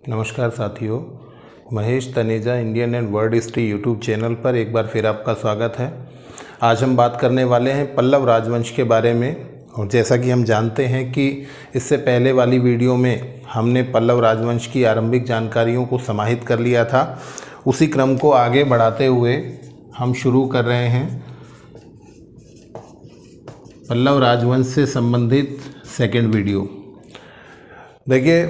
नमस्कार साथियों, Mahesh Taneja Indian and world history YouTube channel पर एक बार फिर आपका स्वागत है। आज हम बात करने वाले हैं पल्लव राजवंश के बारे में। और जैसा कि हम जानते हैं कि इससे पहले वाली वीडियो में हमने पल्लव राजवंश की आरंभिक जानकारियों को समाहित कर लिया था, उसी क्रम को आगे बढ़ाते हुए हम शुरू कर रहे हैं पल्लव राजवंश से संबंधित सेकेंड वीडियो। देखिए,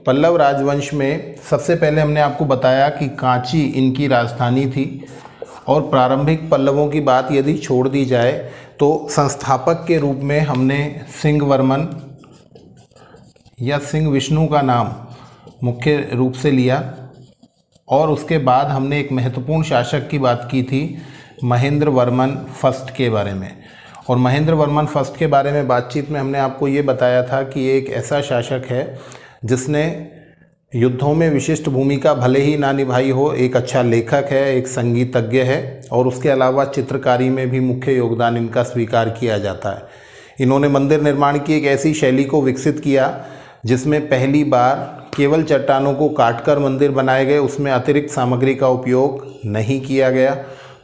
पल्लव राजवंश में सबसे पहले हमने आपको बताया कि कांची इनकी राजधानी थी। और प्रारंभिक पल्लवों की बात यदि छोड़ दी जाए तो संस्थापक के रूप में हमने सिंह वर्मन या सिंह विष्णु का नाम मुख्य रूप से लिया। और उसके बाद हमने एक महत्वपूर्ण शासक की बात की थी, महेंद्र वर्मन फर्स्ट के बारे में। और महेंद्र वर्मन फर्स्ट के बारे में बातचीत में हमने आपको ये बताया था कि एक ऐसा शासक है जिसने युद्धों में विशिष्ट भूमिका भले ही ना निभाई हो, एक अच्छा लेखक है, एक संगीतज्ञ है और उसके अलावा चित्रकारी में भी मुख्य योगदान इनका स्वीकार किया जाता है। इन्होंने मंदिर निर्माण की एक ऐसी शैली को विकसित किया जिसमें पहली बार केवल चट्टानों को काटकर मंदिर बनाए गए, उसमें अतिरिक्त सामग्री का उपयोग नहीं किया गया।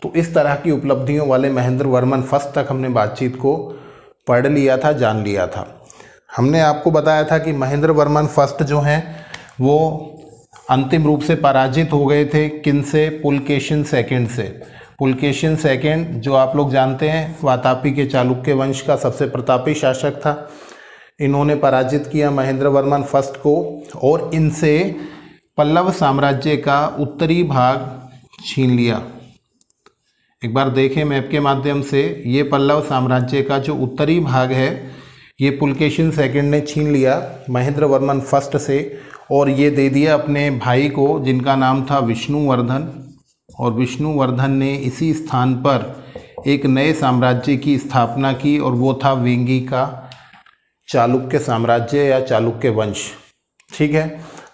तो इस तरह की उपलब्धियों वाले महेंद्र वर्मन फर्स्ट तक हमने बातचीत को पढ़ लिया था, जान लिया था। हमने आपको बताया था कि महेंद्र वर्मन फर्स्ट जो हैं वो अंतिम रूप से पराजित हो गए थे। किन से? पुलकेशिन सेकंड से। पुलकेशिन सेकंड जो आप लोग जानते हैं वातापी के चालुक्य वंश का सबसे प्रतापी शासक था। इन्होंने पराजित किया महेंद्र वर्मन फर्स्ट को और इनसे पल्लव साम्राज्य का उत्तरी भाग छीन लिया। एक बार देखें मैप के माध्यम से, ये पल्लव साम्राज्य का जो उत्तरी भाग है ये पुलकेशिन सेकंड ने छीन लिया महेंद्र वर्मन फर्स्ट से और ये दे दिया अपने भाई को जिनका नाम था विष्णुवर्धन। और विष्णुवर्धन ने इसी स्थान पर एक नए साम्राज्य की स्थापना की और वो था वेंगी का चालुक्य साम्राज्य या चालुक्य वंश। ठीक है,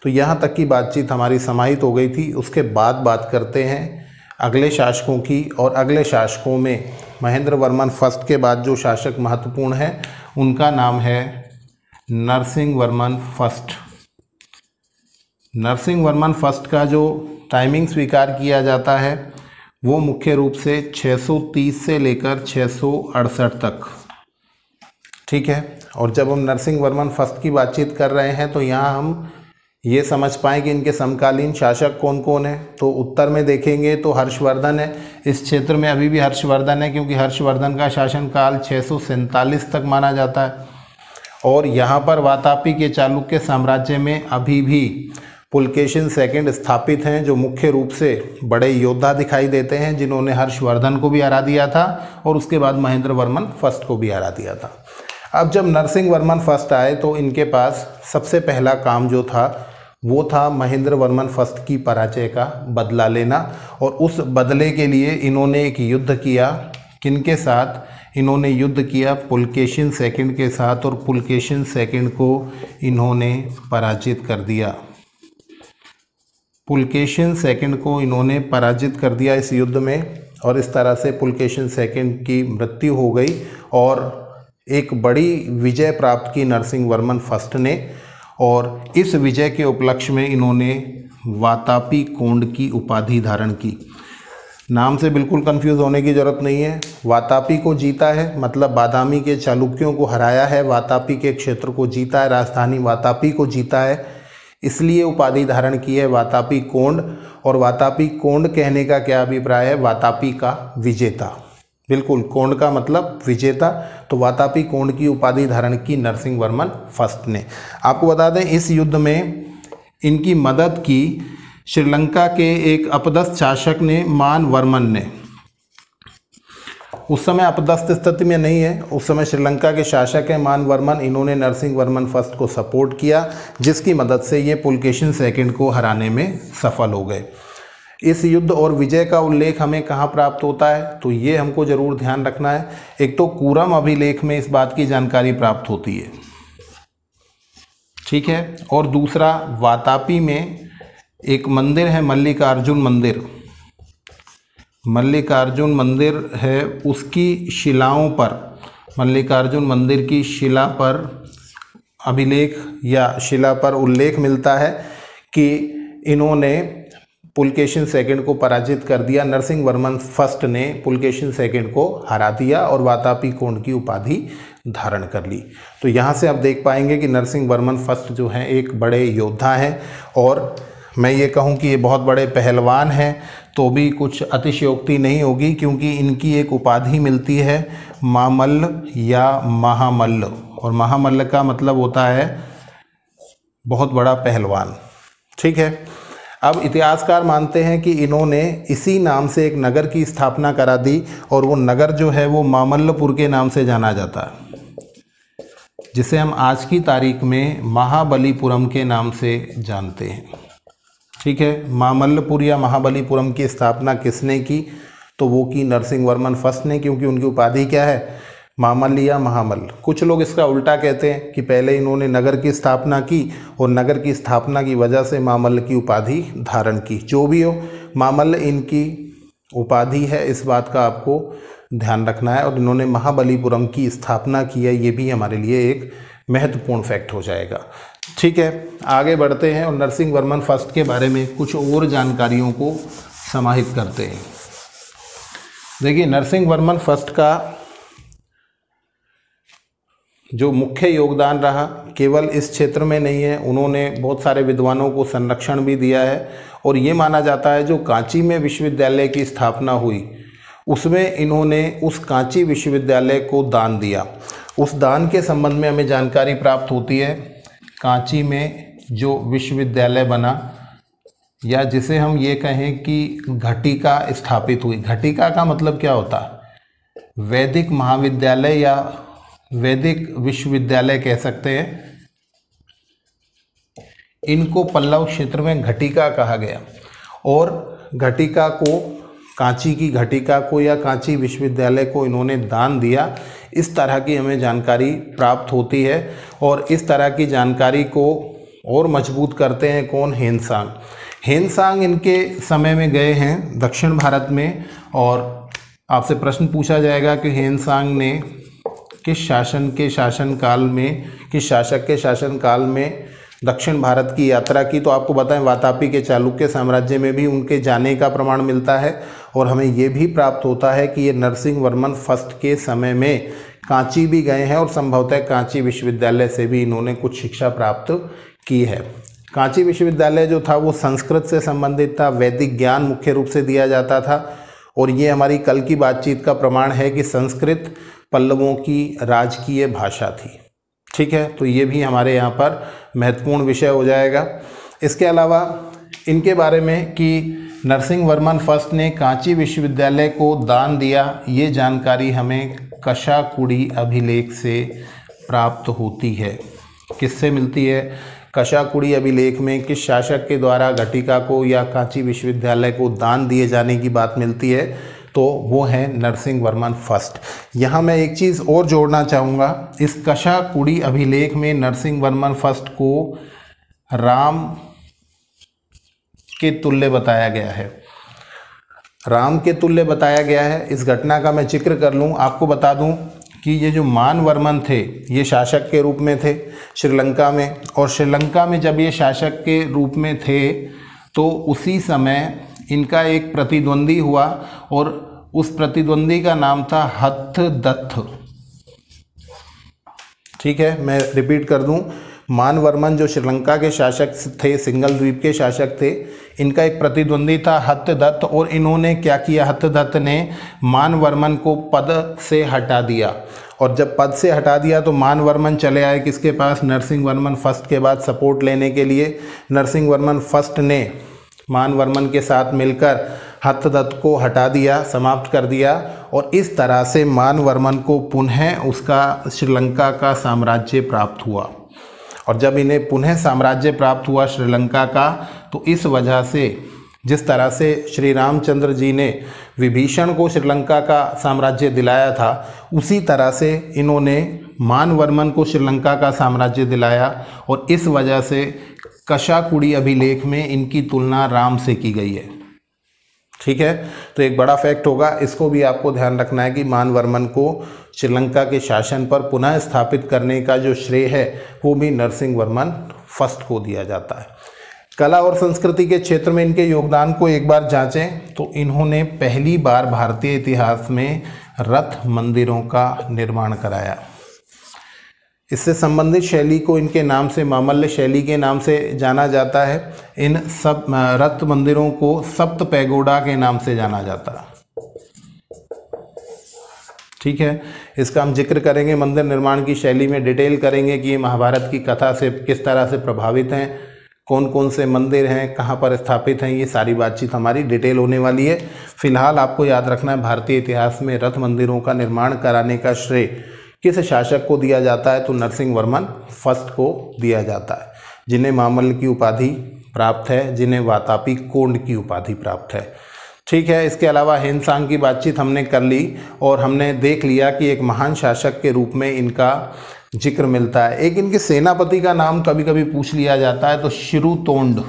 तो यहाँ तक की बातचीत हमारी समाहित हो गई थी। उसके बाद बात करते हैं अगले शासकों की। और अगले शासकों में महेंद्र वर्मन फर्स्ट के बाद जो शासक महत्वपूर्ण है उनका नाम है नरसिंह वर्मन फर्स्ट। नरसिंह वर्मन फर्स्ट का जो टाइमिंग स्वीकार किया जाता है वो मुख्य रूप से 630 से लेकर 668 तक। ठीक है, और जब हम नरसिंह वर्मन फर्स्ट की बातचीत कर रहे हैं तो यहाँ हम ये समझ पाएँ कि इनके समकालीन शासक कौन कौन है। तो उत्तर में देखेंगे तो हर्षवर्धन है। इस क्षेत्र में अभी भी हर्षवर्धन है क्योंकि हर्षवर्धन का शासनकाल 647 तक माना जाता है। और यहाँ पर वातापी के चालुक्य साम्राज्य में अभी भी पुलकेशिन सेकंड स्थापित हैं, जो मुख्य रूप से बड़े योद्धा दिखाई देते हैं, जिन्होंने हर्षवर्धन को भी हरा दिया था और उसके बाद महेंद्र वर्मन फर्स्ट को भी हरा दिया था। अब जब नरसिंह वर्मन फर्स्ट आए तो इनके पास सबसे पहला काम जो था वो था महेंद्र वर्मन फर्स्ट की पराजय का बदला लेना। और उस बदले के लिए इन्होंने एक युद्ध किया। किनके साथ? इन्होंने युद्ध किया पुलकेशिन सेकंड के साथ और पुलकेशिन सेकंड को इन्होंने पराजित कर दिया। पुलकेशिन सेकंड को इन्होंने पराजित कर दिया इस युद्ध में और इस तरह से पुलकेशिन सेकंड की मृत्यु हो गई और एक बड़ी विजय प्राप्त की नरसिंह वर्मन फर्स्ट ने। और इस विजय के उपलक्ष्य में इन्होंने वातापी कोंड की उपाधि धारण की। नाम से बिल्कुल कंफ्यूज होने की ज़रूरत नहीं है। वातापी को जीता है मतलब बादामी के चालुक्यों को हराया है, वातापी के क्षेत्र को जीता है, राजधानी वातापी को जीता है, इसलिए उपाधि धारण की है वातापी कोंड। और वातापी कोंड कहने का क्या अभिप्राय है? वातापी का विजेता। बिल्कुल, कोंड का मतलब विजेता। तो वातापी कोंड की उपाधि धारण की नरसिंह वर्मन फर्स्ट ने। आपको बता दें इस युद्ध में इनकी मदद की श्रीलंका के एक अपदस्थ शासक ने, मान वर्मन ने। उस समय अपदस्थ स्थिति में नहीं है, उस समय श्रीलंका के शासक हैं मान वर्मन। इन्होंने नरसिंह वर्मन फर्स्ट को सपोर्ट किया जिसकी मदद से ये पुलकेशिन सेकंड को हराने में सफल हो गए। इस युद्ध और विजय का उल्लेख हमें कहाँ प्राप्त होता है तो ये हमको ज़रूर ध्यान रखना है। एक तो कूरम अभिलेख में इस बात की जानकारी प्राप्त होती है, ठीक है। और दूसरा वातापी में एक मंदिर है मल्लिकार्जुन मंदिर। मल्लिकार्जुन मंदिर है, उसकी शिलाओं पर, मल्लिकार्जुन मंदिर की शिला पर अभिलेख या शिला पर उल्लेख मिलता है कि इन्होंने पुलकेशिन सेकंड को पराजित कर दिया। नरसिंह वर्मन फर्स्ट ने पुलकेशिन सेकंड को हरा दिया और वातापी कोंड की उपाधि धारण कर ली। तो यहाँ से आप देख पाएंगे कि नरसिंह वर्मन फर्स्ट जो हैं एक बड़े योद्धा हैं, और मैं ये कहूँ कि ये बहुत बड़े पहलवान हैं तो भी कुछ अतिशयोक्ति नहीं होगी, क्योंकि इनकी एक उपाधि मिलती है मामल्ल या महामल्ल, और महामल्ल का मतलब होता है बहुत बड़ा पहलवान। ठीक है। अब इतिहासकार मानते हैं कि इन्होंने इसी नाम से एक नगर की स्थापना करा दी, और वो नगर जो है वो मामल्लपुर के नाम से जाना जाता है, जिसे हम आज की तारीख में महाबलीपुरम के नाम से जानते हैं। ठीक है। मामल्लपुर या महाबलीपुरम की स्थापना किसने की? तो वो की नरसिंह वर्मन फर्स्ट ने, क्योंकि उनकी उपाधि क्या है? मामल्ल या महामल्ल। कुछ लोग इसका उल्टा कहते हैं कि पहले इन्होंने नगर की स्थापना की और नगर की स्थापना की वजह से मामल्ल की उपाधि धारण की। जो भी हो, मामल्ल इनकी उपाधि है, इस बात का आपको ध्यान रखना है। और इन्होंने महाबलीपुरम की स्थापना की है, ये भी हमारे लिए एक महत्वपूर्ण फैक्ट हो जाएगा। ठीक है, आगे बढ़ते हैं और नरसिंह वर्मन फर्स्ट के बारे में कुछ और जानकारियों को समाहित करते हैं। देखिए, नरसिंह वर्मन फर्स्ट का जो मुख्य योगदान रहा केवल इस क्षेत्र में नहीं है, उन्होंने बहुत सारे विद्वानों को संरक्षण भी दिया है। और ये माना जाता है जो कांची में विश्वविद्यालय की स्थापना हुई उसमें इन्होंने उस कांची विश्वविद्यालय को दान दिया। उस दान के संबंध में हमें जानकारी प्राप्त होती है। कांची में जो विश्वविद्यालय बना, या जिसे हम ये कहें कि घटिका स्थापित हुई। घटिका का मतलब क्या होता है? वैदिक महाविद्यालय या वैदिक विश्वविद्यालय कह सकते हैं। इनको पल्लव क्षेत्र में घटिका कहा गया, और घटिका को, कांची की घटिका को या कांची विश्वविद्यालय को इन्होंने दान दिया। इस तरह की हमें जानकारी प्राप्त होती है, और इस तरह की जानकारी को और मजबूत करते हैं कौन? हेनसांग। हेनसांग इनके समय में गए हैं दक्षिण भारत में, और आपसे प्रश्न पूछा जाएगा कि हेनसांग ने किस शासक के शासन काल में दक्षिण भारत की यात्रा की। तो आपको बताएं, वातापी के चालुक्य साम्राज्य में भी उनके जाने का प्रमाण मिलता है, और हमें ये भी प्राप्त होता है कि ये नरसिंह वर्मन फर्स्ट के समय में कांची भी गए हैं, और संभवतः कांची विश्वविद्यालय से भी इन्होंने कुछ शिक्षा प्राप्त की है। कांची विश्वविद्यालय जो था वो संस्कृत से संबंधित था, वैदिक ज्ञान मुख्य रूप से दिया जाता था, और ये हमारी कल की बातचीत का प्रमाण है कि संस्कृत पल्लवों की राजकीय भाषा थी। ठीक है, तो ये भी हमारे यहाँ पर महत्वपूर्ण विषय हो जाएगा। इसके अलावा इनके बारे में कि नरसिंह वर्मन फर्स्ट ने कांची विश्वविद्यालय को दान दिया, ये जानकारी हमें कशाकुड़ी अभिलेख से प्राप्त होती है। किससे मिलती है? कशाकुड़ी अभिलेख में किस शासक के द्वारा घटिका को या कांची विश्वविद्यालय को दान दिए जाने की बात मिलती है? तो वो है नरसिंह वर्मन फर्स्ट। यहाँ मैं एक चीज़ और जोड़ना चाहूँगा, इस कशाकुड़ी अभिलेख में नरसिंह वर्मन फर्स्ट को राम के तुल्य बताया गया है। राम के तुल्य बताया गया है। इस घटना का मैं जिक्र कर लूँ, आपको बता दूँ कि ये जो मानवर्मन थे ये शासक के रूप में थे श्रीलंका में, और श्रीलंका में जब ये शासक के रूप में थे तो उसी समय इनका एक प्रतिद्वंदी हुआ, और उस प्रतिद्वंदी का नाम था हथदत्त। ठीक है, मैं रिपीट कर दूं, मानवर्मन जो श्रीलंका के शासक थे, सिंगल द्वीप के शासक थे, इनका एक प्रतिद्वंदी था हथदत्त, और इन्होंने क्या किया? हथदत्त ने मानवर्मन को पद से हटा दिया, और जब पद से हटा दिया तो मानवर्मन चले आए किसके पास? नरसिंह वर्मन फर्स्ट के बाद सपोर्ट लेने के लिए। नरसिंह वर्मन फर्स्ट ने मानवर्मन के साथ मिलकर हथदत्त को हटा दिया, समाप्त कर दिया, और इस तरह से मानवर्मन को पुनः उसका श्रीलंका का साम्राज्य प्राप्त हुआ। और जब इन्हें पुनः साम्राज्य प्राप्त हुआ श्रीलंका का, तो इस वजह से जिस तरह से श्री रामचंद्र जी ने विभीषण को श्रीलंका का साम्राज्य दिलाया था, उसी तरह से इन्होंने मानवर्मन को श्रीलंका का साम्राज्य दिलाया, और इस वजह से कशाकुड़ी अभिलेख में इनकी तुलना राम से की गई है। ठीक है, तो एक बड़ा फैक्ट होगा, इसको भी आपको ध्यान रखना है कि मानवर्मन को श्रीलंका के शासन पर पुनः स्थापित करने का जो श्रेय है वो भी नरसिंह वर्मन फर्स्ट को दिया जाता है। कला और संस्कृति के क्षेत्र में इनके योगदान को एक बार जांचें तो इन्होंने पहली बार भारतीय इतिहास में रथ मंदिरों का निर्माण कराया। इससे संबंधित शैली को इनके नाम से मामल्य शैली के नाम से जाना जाता है। इन सब रथ मंदिरों को सप्त पैगोडा के नाम से जाना जाता है। ठीक है, इसका हम जिक्र करेंगे मंदिर निर्माण की शैली में, डिटेल करेंगे कि ये महाभारत की कथा से किस तरह से प्रभावित हैं, कौन कौन से मंदिर हैं, कहाँ पर स्थापित हैं, ये सारी बातचीत हमारी डिटेल होने वाली है। फिलहाल आपको याद रखना है भारतीय इतिहास में रथ मंदिरों का निर्माण कराने का श्रेय किस शासक को दिया जाता है, तो नरसिंह वर्मन फर्स्ट को दिया जाता है, जिन्हें मामल्ल की उपाधि प्राप्त है, जिन्हें वातापी कोंड की उपाधि प्राप्त है। ठीक है, इसके अलावा हेनसांग की बातचीत हमने कर ली और हमने देख लिया कि एक महान शासक के रूप में इनका जिक्र मिलता है। एक इनके सेनापति का नाम कभी कभी पूछ लिया जाता है, तो शिरुतोंड।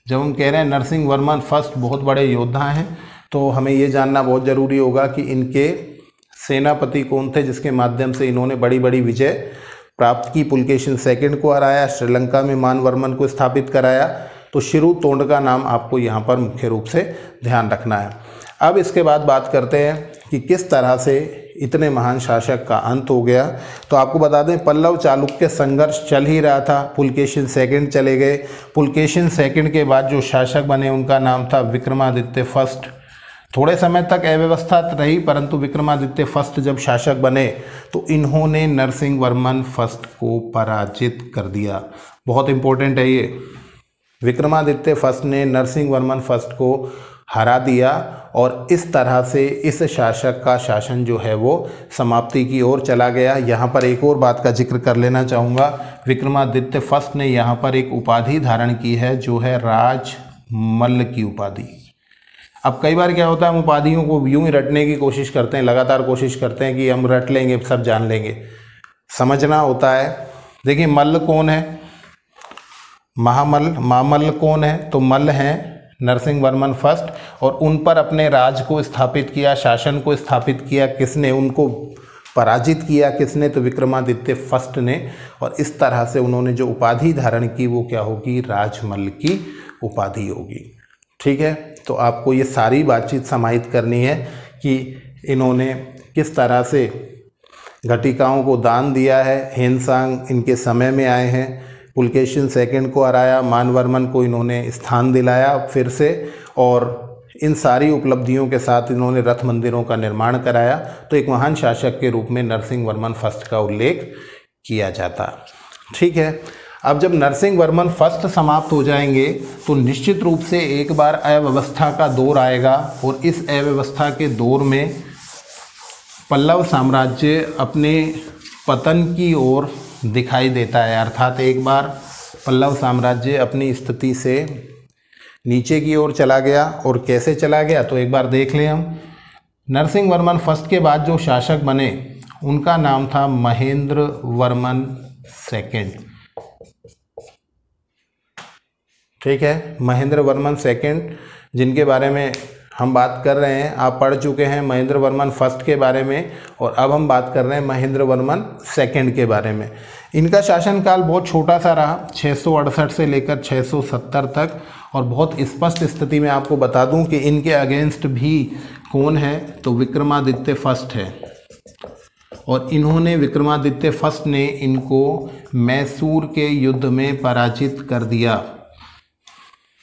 जब हम कह रहे हैं नरसिंह वर्मन फर्स्ट बहुत बड़े योद्धा हैं, तो हमें ये जानना बहुत ज़रूरी होगा कि इनके सेनापति कौन थे जिसके माध्यम से इन्होंने बड़ी बड़ी विजय प्राप्त की। पुलकेशिन सेकंड को हराया, श्रीलंका में मानवर्मन को स्थापित कराया। तो शिरुतोंड का नाम आपको यहाँ पर मुख्य रूप से ध्यान रखना है। अब इसके बाद बात करते हैं कि किस तरह से इतने महान शासक का अंत हो गया। तो आपको बता दें पल्लव चालुक्य संघर्ष चल ही रहा था, पुलकेशिन सेकंड चले गए। पुलकेशिन सेकंड के बाद जो शासक बने उनका नाम था विक्रमादित्य फर्स्ट। थोड़े समय तक अव्यवस्था रही, परंतु विक्रमादित्य फर्स्ट जब शासक बने तो इन्होंने नरसिंह वर्मन फर्स्ट को पराजित कर दिया। बहुत इंपॉर्टेंट है ये, विक्रमादित्य फर्स्ट ने नरसिंह वर्मन फर्स्ट को हरा दिया और इस तरह से इस शासक का शासन जो है वो समाप्ति की ओर चला गया। यहाँ पर एक और बात का जिक्र कर लेना चाहूँगा, विक्रमादित्य फर्स्ट ने यहाँ पर एक उपाधि धारण की है जो है राजमल्ल की उपाधि। अब कई बार क्या होता है, हम उपाधियों को यूं ही रटने की कोशिश करते हैं, लगातार कोशिश करते हैं कि हम रट लेंगे, सब जान लेंगे। समझना होता है। देखिए मल्ल कौन है, महामल्ल, मामल्ल कौन है, तो मल्ल हैं नरसिंह वर्मन फर्स्ट, और उन पर अपने राज को स्थापित किया, शासन को स्थापित किया किसने, उनको पराजित किया किसने, तो विक्रमादित्य फर्स्ट ने। और इस तरह से उन्होंने जो उपाधि धारण की वो क्या होगी, राजमल्ल की उपाधि होगी। ठीक है, तो आपको ये सारी बातचीत समाहित करनी है कि इन्होंने किस तरह से घटिकाओं को दान दिया है। हेनसांग इनके समय में आए हैं, पुलकेशिन सेकंड को हराया, मानवर्मन को इन्होंने स्थान दिलाया फिर से, और इन सारी उपलब्धियों के साथ इन्होंने रथ मंदिरों का निर्माण कराया। तो एक महान शासक के रूप में नरसिंह वर्मन फर्स्ट का उल्लेख किया जाता। ठीक है, अब जब नरसिंह वर्मन फर्स्ट समाप्त हो जाएंगे तो निश्चित रूप से एक बार अव्यवस्था का दौर आएगा, और इस अव्यवस्था के दौर में पल्लव साम्राज्य अपने पतन की ओर दिखाई देता है। अर्थात एक बार पल्लव साम्राज्य अपनी स्थिति से नीचे की ओर चला गया, और कैसे चला गया तो एक बार देख लें हम। नरसिंह वर्मन फर्स्ट के बाद जो शासक बने उनका नाम था महेंद्र वर्मन सेकंड। ठीक है, महेंद्र वर्मन सेकंड जिनके बारे में हम बात कर रहे हैं, आप पढ़ चुके हैं महेंद्र वर्मन फर्स्ट के बारे में, और अब हम बात कर रहे हैं महेंद्र वर्मन सेकंड के बारे में। इनका शासनकाल बहुत छोटा सा रहा, 668 से लेकर 670 तक, और बहुत स्पष्ट स्थिति में आपको बता दूं कि इनके अगेंस्ट भी कौन है, तो विक्रमादित्य फर्स्ट है, और इन्होंने विक्रमादित्य फर्स्ट ने इनको मैसूर के युद्ध में पराजित कर दिया।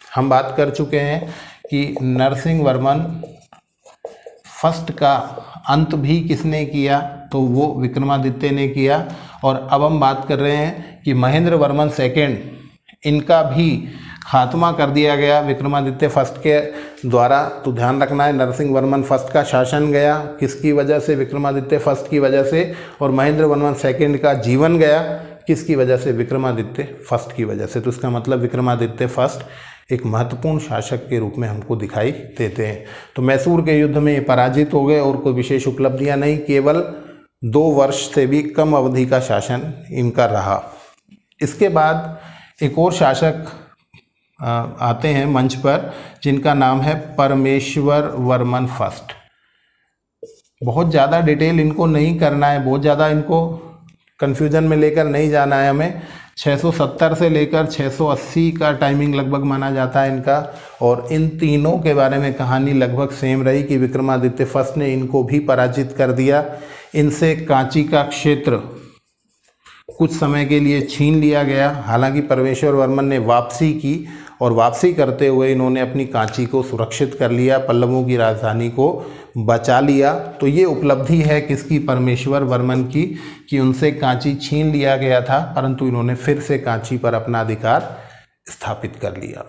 हम बात कर चुके हैं कि नरसिंह वर्मन फर्स्ट का अंत भी किसने किया, तो वो विक्रमादित्य ने किया। और अब हम बात कर रहे हैं कि महेंद्र वर्मन सेकंड, इनका भी खात्मा कर दिया गया विक्रमादित्य फर्स्ट के द्वारा। तो ध्यान रखना है, नरसिंह वर्मन फर्स्ट का शासन गया किसकी वजह से, विक्रमादित्य फर्स्ट की वजह से, और महेंद्र वर्मन सेकंड का जीवन गया किसकी वजह से, विक्रमादित्य फर्स्ट की वजह से। तो इसका मतलब विक्रमादित्य फर्स्ट एक महत्वपूर्ण शासक के रूप में हमको दिखाई देते हैं। तो मैसूर के युद्ध में ये पराजित हो गए, और कोई विशेष उपलब्धियां नहीं, केवल 2 वर्ष से भी कम अवधि का शासन इनका रहा। इसके बाद एक और शासक आते हैं मंच पर जिनका नाम है परमेश्वर वर्मन फर्स्ट। बहुत ज़्यादा डिटेल इनको नहीं करना है, बहुत ज़्यादा इनको कन्फ्यूजन में लेकर नहीं जाना है हमें, 670 से लेकर 680 का टाइमिंग लगभग माना जाता है इनका। और इन तीनों के बारे में कहानी लगभग सेम रही कि विक्रमादित्य फर्स्ट ने इनको भी पराजित कर दिया। इनसे कांची का क्षेत्र कुछ समय के लिए छीन लिया गया। हालांकि परमेश्वर वर्मन ने वापसी की और वापसी करते हुए इन्होंने अपनी कांची को सुरक्षित कर लिया, पल्लवों की राजधानी को बचा लिया। तो ये उपलब्धि है किसकी? परमेश्वर वर्मन की, कि उनसे कांची छीन लिया गया था परंतु इन्होंने फिर से कांची पर अपना अधिकार स्थापित कर लिया।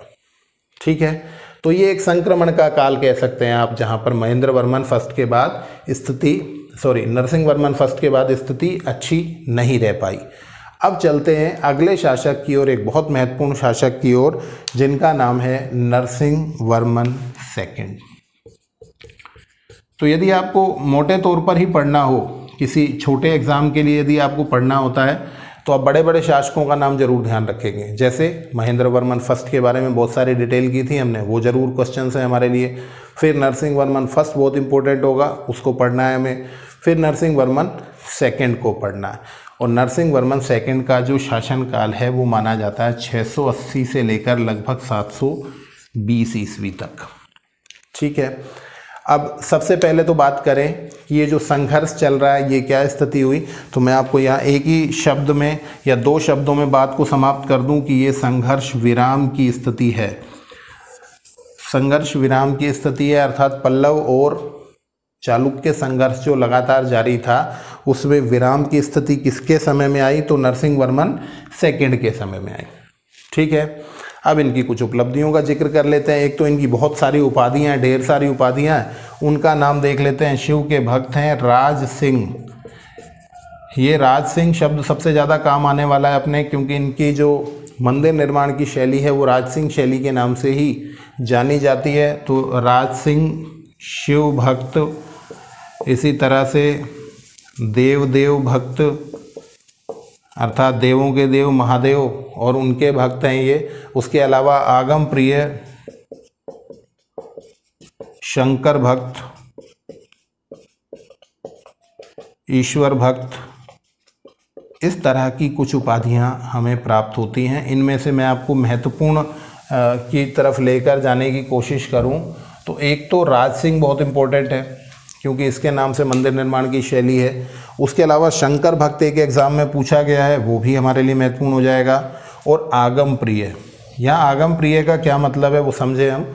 ठीक है, तो ये एक संक्रमण का काल कह सकते हैं आप, जहाँ पर महेंद्र वर्मन फर्स्ट के बाद नरसिंह वर्मन फर्स्ट के बाद स्थिति अच्छी नहीं रह पाई। अब चलते हैं अगले शासक की ओर, एक बहुत महत्वपूर्ण शासक की ओर, जिनका नाम है नरसिंह वर्मन सेकंड। तो यदि आपको मोटे तौर पर ही पढ़ना हो, किसी छोटे एग्जाम के लिए यदि आपको पढ़ना होता है, तो आप बड़े बड़े शासकों का नाम जरूर ध्यान रखेंगे। जैसे महेंद्र वर्मन फर्स्ट के बारे में बहुत सारी डिटेल की थी हमने, वो जरूर क्वेश्चन है हमारे लिए। फिर नरसिंह वर्मन फर्स्ट बहुत इंपॉर्टेंट होगा, उसको पढ़ना है हमें। फिर नरसिंह वर्मन सेकंड को पढ़ना है। और नरसिंह वर्मन सेकंड का जो शासनकाल है वो माना जाता है 680 से लेकर लगभग 720 ईस्वी तक। ठीक है, अब सबसे पहले तो बात करें कि ये जो संघर्ष चल रहा है ये क्या स्थिति हुई। तो मैं आपको यहाँ एक ही शब्द में या दो शब्दों में बात को समाप्त कर दूं कि ये संघर्ष विराम की स्थिति है। संघर्ष विराम की स्थिति है, अर्थात पल्लव और चालुक्य संघर्ष जो लगातार जारी था उसमें विराम की स्थिति किसके समय में आई? तो नरसिंह वर्मन सेकंड के समय में आई। ठीक है, अब इनकी कुछ उपलब्धियों का जिक्र कर लेते हैं। एक तो इनकी बहुत सारी उपाधियां, ढेर सारी उपाधियां हैं, उनका नाम देख लेते हैं। शिव के भक्त हैं राज सिंह। ये राज सिंह शब्द सबसे ज़्यादा काम आने वाला है अपने, क्योंकि इनकी जो मंदिर निर्माण की शैली है वो राज सिंह शैली के नाम से ही जानी जाती है। तो राज सिंह शिव भक्त, इसी तरह से देव भक्त अर्थात देवों के देव महादेव और उनके भक्त हैं ये। उसके अलावा आगम प्रिय, शंकर भक्त, ईश्वर भक्त, इस तरह की कुछ उपाधियां हमें प्राप्त होती हैं। इनमें से मैं आपको महत्वपूर्ण की तरफ लेकर जाने की कोशिश करूं तो एक तो राज सिंह बहुत इम्पोर्टेंट है क्योंकि इसके नाम से मंदिर निर्माण की शैली है। उसके अलावा शंकर भक्त एक एग्ज़ाम में पूछा गया है, वो भी हमारे लिए महत्वपूर्ण हो जाएगा। और आगम प्रिय, यहाँ आगम प्रिय का क्या मतलब है वो समझे हम।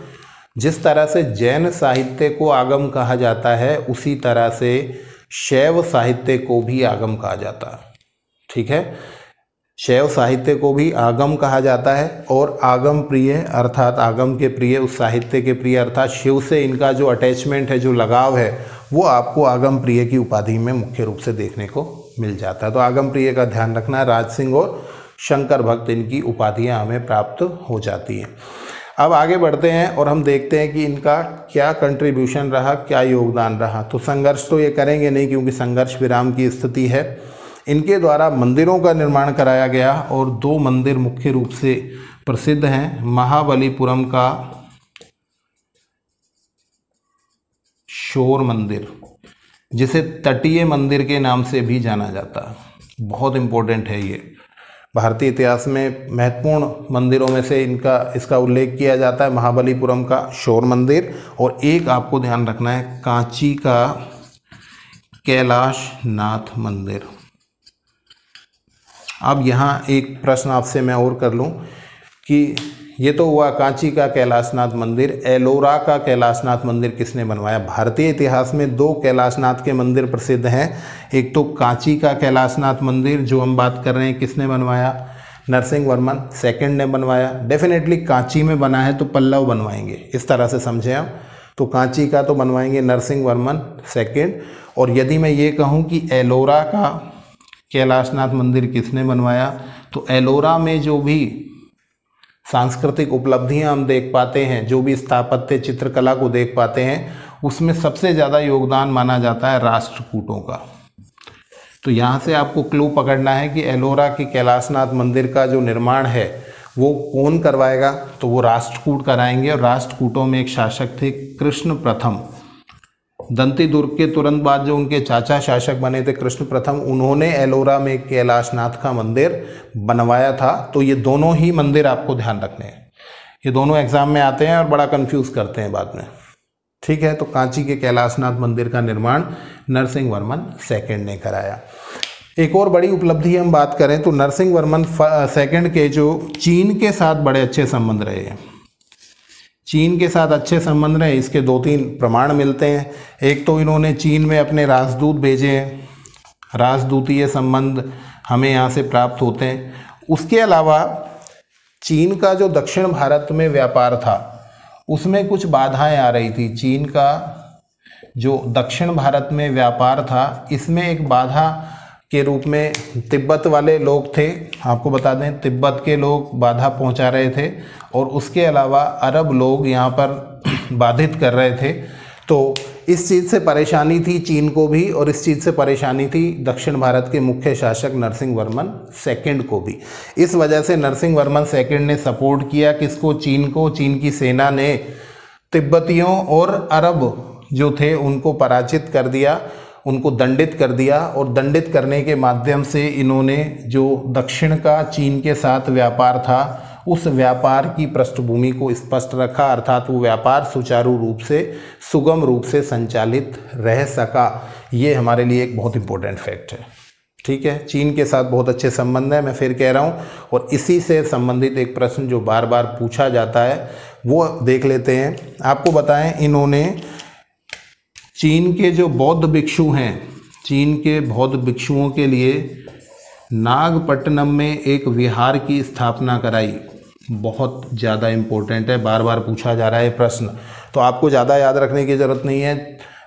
जिस तरह से जैन साहित्य को आगम कहा जाता है उसी तरह से शैव साहित्य को भी आगम कहा जाता है। ठीक है, शैव साहित्य को भी आगम कहा जाता है। और आगम प्रिय अर्थात आगम के प्रिय, उस साहित्य के प्रिय अर्थात शिव से इनका जो अटैचमेंट है, जो लगाव है, वो आपको आगम प्रिय की उपाधि में मुख्य रूप से देखने को मिल जाता है। तो आगम प्रिय का ध्यान रखना है। राज सिंह और शंकर भक्त, इनकी उपाधियां हमें प्राप्त हो जाती हैं। अब आगे बढ़ते हैं और हम देखते हैं कि इनका क्या कंट्रीब्यूशन रहा, क्या योगदान रहा। तो संघर्ष तो ये करेंगे नहीं क्योंकि संघर्ष विराम की स्थिति है। इनके द्वारा मंदिरों का निर्माण कराया गया और दो मंदिर मुख्य रूप से प्रसिद्ध हैं। महाबलीपुरम का शोर मंदिर, जिसे तटीय मंदिर के नाम से भी जाना जाता है, बहुत इम्पोर्टेंट है ये। भारतीय इतिहास में महत्वपूर्ण मंदिरों में से इसका उल्लेख किया जाता है, महाबलीपुरम का शोर मंदिर। और एक आपको ध्यान रखना है, कांची का कैलाशनाथ मंदिर। अब यहाँ एक प्रश्न आपसे मैं और कर लूँ कि ये तो हुआ कांची का कैलाशनाथ मंदिर, एलोरा का कैलाशनाथ मंदिर किसने बनवाया? भारतीय इतिहास में दो कैलाशनाथ के मंदिर प्रसिद्ध हैं। एक तो कांची का कैलाशनाथ मंदिर जो हम बात कर रहे हैं, किसने बनवाया? नरसिंह वर्मन सेकंड ने बनवाया। डेफिनेटली कांची में बना है तो पल्लव बनवाएंगे, इस तरह से समझें हम। तो कांची का तो बनवाएंगे नरसिंह वर्मन सेकंड। और यदि मैं ये कहूँ कि एलोरा का कैलाशनाथ मंदिर किसने बनवाया, तो एलोरा में जो भी सांस्कृतिक उपलब्धियां हम देख पाते हैं, जो भी स्थापत्य चित्रकला को देख पाते हैं, उसमें सबसे ज़्यादा योगदान माना जाता है राष्ट्रकूटों का। तो यहाँ से आपको क्लू पकड़ना है कि एलोरा के कैलाशनाथ मंदिर का जो निर्माण है वो कौन करवाएगा? तो वो राष्ट्रकूट कराएंगे। और राष्ट्रकूटों में एक शासक थे कृष्ण प्रथम। दंती दुर्ग के तुरंत बाद जो उनके चाचा शासक बने थे कृष्ण प्रथम, उन्होंने एलोरा में कैलाशनाथ का मंदिर बनवाया था। तो ये दोनों ही मंदिर आपको ध्यान रखने हैं, ये दोनों एग्जाम में आते हैं और बड़ा कंफ्यूज करते हैं बाद में। ठीक है, तो कांची के कैलाशनाथ मंदिर का निर्माण नरसिंह वर्मन सेकंड ने कराया। एक और बड़ी उपलब्धि हम बात करें तो नरसिंह वर्मन सेकंड के जो चीन के साथ बड़े अच्छे संबंध रहे हैं, चीन के साथ अच्छे संबंध रहे, इसके 2-3 प्रमाण मिलते हैं। एक तो इन्होंने चीन में अपने राजदूत भेजे हैं, राजदूतीय संबंध हमें यहाँ से प्राप्त होते हैं। उसके अलावा चीन का जो दक्षिण भारत में व्यापार था उसमें कुछ बाधाएं आ रही थी। चीन का जो दक्षिण भारत में व्यापार था इसमें एक बाधा के रूप में तिब्बत वाले लोग थे, आपको बता दें तिब्बत के लोग बाधा पहुंचा रहे थे, और उसके अलावा अरब लोग यहाँ पर बाधित कर रहे थे। तो इस चीज़ से परेशानी थी चीन को भी, और इस चीज़ से परेशानी थी दक्षिण भारत के मुख्य शासक नरसिंह वर्मन सेकंड को भी। इस वजह से नरसिंह वर्मन सेकंड ने सपोर्ट किया किसको, चीन को। चीन की सेना ने तिब्बतियों और अरब जो थे उनको पराजित कर दिया, उनको दंडित कर दिया, और दंडित करने के माध्यम से इन्होंने जो दक्षिण का चीन के साथ व्यापार था उस व्यापार की पृष्ठभूमि को स्पष्ट रखा, अर्थात वो व्यापार सुचारू रूप से, सुगम रूप से संचालित रह सका। ये हमारे लिए एक बहुत इंपॉर्टेंट फैक्ट है। ठीक है, चीन के साथ बहुत अच्छे संबंध है, मैं फिर कह रहा हूँ, और इसी से संबंधित एक प्रश्न जो बार बार पूछा जाता है वो देख लेते हैं। आपको बताएं, इन्होंने चीन के जो बौद्ध भिक्षु हैं, चीन के बौद्ध भिक्षुओं के लिए नागपट्टनम में एक विहार की स्थापना कराई। बहुत ज़्यादा इम्पोर्टेंट है, बार बार पूछा जा रहा है प्रश्न, तो आपको ज़्यादा याद रखने की ज़रूरत नहीं है।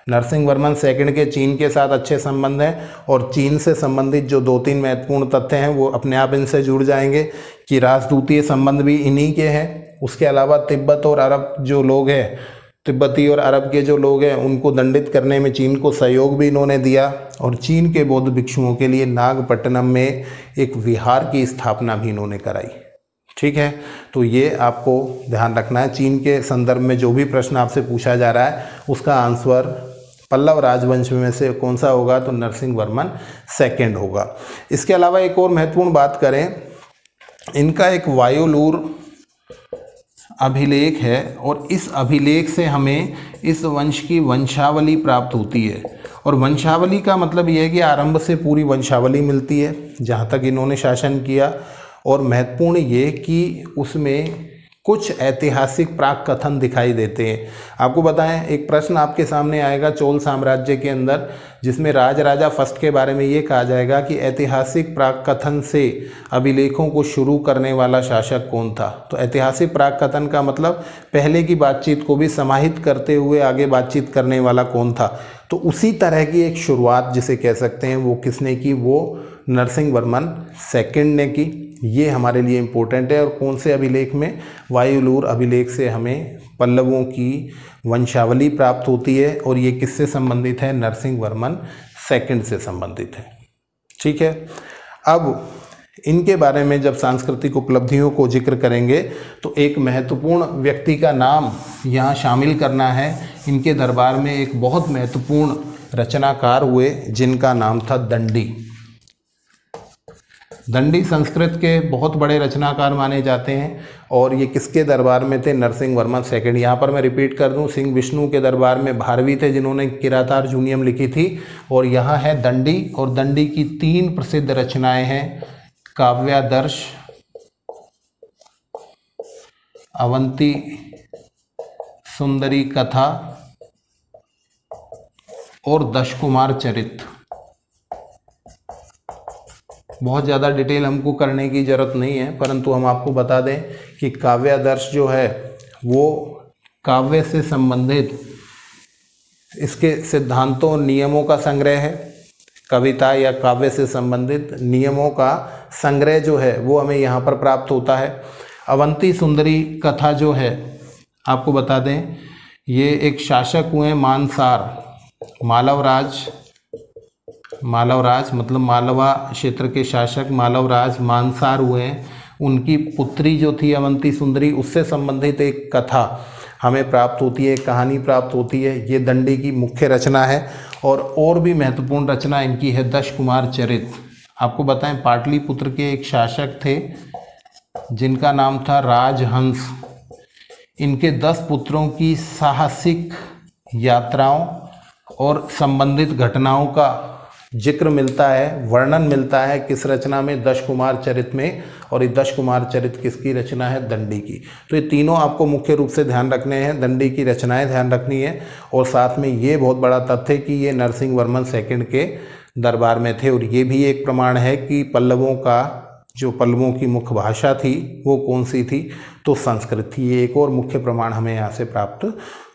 नरसिंह वर्मन सेकंड के चीन के साथ अच्छे संबंध हैं, और चीन से संबंधित जो 2-3 महत्वपूर्ण तथ्य हैं वो अपने आप इनसे जुड़ जाएंगे कि राजदूतीय संबंध भी इन्हीं के हैं। उसके अलावा तिब्बत और अरब जो लोग हैं, तिब्बती और अरब के जो लोग हैं उनको दंडित करने में चीन को सहयोग भी इन्होंने दिया, और चीन के बौद्ध भिक्षुओं के लिए नागपट्टनम में एक विहार की स्थापना भी इन्होंने कराई। ठीक है, तो ये आपको ध्यान रखना है। चीन के संदर्भ में जो भी प्रश्न आपसे पूछा जा रहा है उसका आंसर पल्लव राजवंश में से कौन सा होगा, तो नरसिंह वर्मन सेकंड होगा। इसके अलावा एक और महत्वपूर्ण बात करें, इनका एक वायुलूर अभिलेख है, और इस अभिलेख से हमें इस वंश की वंशावली प्राप्त होती है। और वंशावली का मतलब यह है कि आरंभ से पूरी वंशावली मिलती है जहाँ तक इन्होंने शासन किया, और महत्वपूर्ण ये कि उसमें कुछ ऐतिहासिक प्राक कथन दिखाई देते हैं। आपको बताएं, एक प्रश्न आपके सामने आएगा चोल साम्राज्य के अंदर, जिसमें राजराजा फर्स्ट के बारे में ये कहा जाएगा कि ऐतिहासिक प्राक कथन से अभिलेखों को शुरू करने वाला शासक कौन था। तो ऐतिहासिक प्राक कथन का मतलब पहले की बातचीत को भी समाहित करते हुए आगे बातचीत करने वाला कौन था। तो उसी तरह की एक शुरुआत जिसे कह सकते हैं वो किसने की, वो नरसिंह वर्मन सेकंड ने की। ये हमारे लिए इम्पोर्टेंट है। और कौन से अभिलेख में, वायुलूर अभिलेख से हमें पल्लवों की वंशावली प्राप्त होती है, और ये किससे संबंधित है, नरसिंह वर्मन सेकंड से संबंधित है। ठीक है, अब इनके बारे में जब सांस्कृतिक उपलब्धियों को जिक्र करेंगे तो एक महत्वपूर्ण व्यक्ति का नाम यहाँ शामिल करना है। इनके दरबार में एक बहुत महत्वपूर्ण रचनाकार हुए जिनका नाम था दंडी। दंडी संस्कृत के बहुत बड़े रचनाकार माने जाते हैं, और ये किसके दरबार में थे, नरसिंह वर्मन सेकंड। यहाँ पर मैं रिपीट कर दूँ, सिंह विष्णु के दरबार में भारवी थे जिन्होंने किरातार्जुनीयम लिखी थी, और यहाँ है दंडी। और दंडी की 3 प्रसिद्ध रचनाएं हैं, काव्यादर्श, अवंती सुंदरी कथा और दशकुमार चरित। बहुत ज़्यादा डिटेल हमको करने की ज़रूरत नहीं है, परंतु हम आपको बता दें कि काव्यादर्श जो है वो काव्य से संबंधित इसके सिद्धांतों नियमों का संग्रह है। कविता या काव्य से संबंधित नियमों का संग्रह जो है वो हमें यहाँ पर प्राप्त होता है। अवंती सुंदरी कथा जो है, आपको बता दें, ये एक शासक हुए मानसार, मालवराज मतलब मालवा क्षेत्र के शासक मालवराज मानसार हुए हैं। उनकी पुत्री जो थी अवंती सुंदरी, उससे संबंधित एक कथा हमें प्राप्त होती है, एक कहानी प्राप्त होती है। ये दंडी की मुख्य रचना है। और भी महत्वपूर्ण रचना इनकी है दश कुमार चरित। आपको बताएं, पाटलिपुत्र के एक शासक थे जिनका नाम था राजहंस। इनके 10 पुत्रों की साहसिक यात्राओं और संबंधित घटनाओं का जिक्र मिलता है, वर्णन मिलता है किस रचना में? दश कुमार चरित में। और ये दश कुमार चरित किसकी रचना है? दंडी की। तो ये तीनों आपको मुख्य रूप से ध्यान रखने हैं, दंडी की रचनाएं ध्यान रखनी है। और साथ में ये बहुत बड़ा तथ्य कि ये नरसिंह वर्मन सेकंड के दरबार में थे। और ये भी एक प्रमाण है कि पल्लवों की मुख्य भाषा थी वो कौन सी थी? तो संस्कृत थी। ये एक और मुख्य प्रमाण हमें यहाँ से प्राप्त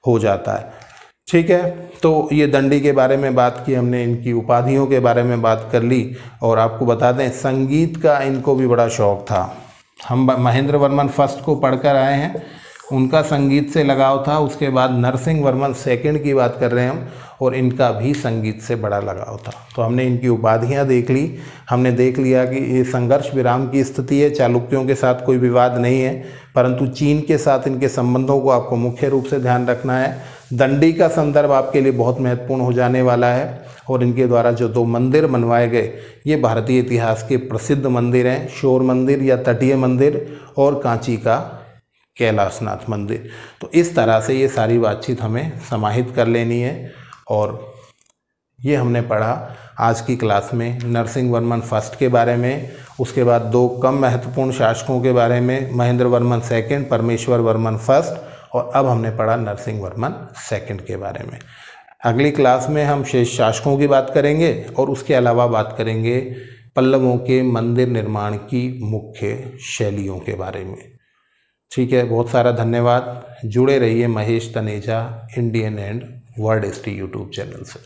हो जाता है। ठीक है, तो ये दंडी के बारे में बात की हमने, इनकी उपाधियों के बारे में बात कर ली। और आपको बता दें, संगीत का इनको भी बड़ा शौक था। हम महेंद्र वर्मन फर्स्ट को पढ़कर आए हैं, उनका संगीत से लगाव था। उसके बाद नरसिंह वर्मन सेकंड की बात कर रहे हैं हम, और इनका भी संगीत से बड़ा लगाव था। तो हमने इनकी उपाधियां देख ली। हमने देख लिया कि ये संघर्ष विराम की स्थिति है, चालुक्यों के साथ कोई विवाद नहीं है, परंतु चीन के साथ इनके संबंधों को आपको मुख्य रूप से ध्यान रखना है। दंडी का संदर्भ आपके लिए बहुत महत्वपूर्ण हो जाने वाला है। और इनके द्वारा जो 2 मंदिर बनवाए गए, ये भारतीय इतिहास के प्रसिद्ध मंदिर हैं, शोर मंदिर या तटीय मंदिर, और कांची का कैलाशनाथ मंदिर। तो इस तरह से ये सारी बातचीत हमें समाहित कर लेनी है। और ये हमने पढ़ा आज की क्लास में नरसिंह वर्मन फर्स्ट के बारे में, उसके बाद 2 कम महत्वपूर्ण शासकों के बारे में, महेंद्र वर्मन सेकंड, परमेश्वर वर्मन फर्स्ट, और अब हमने पढ़ा नरसिंह वर्मन सेकंड के बारे में। अगली क्लास में हम शेष शासकों की बात करेंगे और उसके अलावा बात करेंगे पल्लवों के मंदिर निर्माण की मुख्य शैलियों के बारे में। ठीक है, बहुत सारा धन्यवाद। जुड़े रहिए Mahesh Taneja Indian and world history YouTube channel से।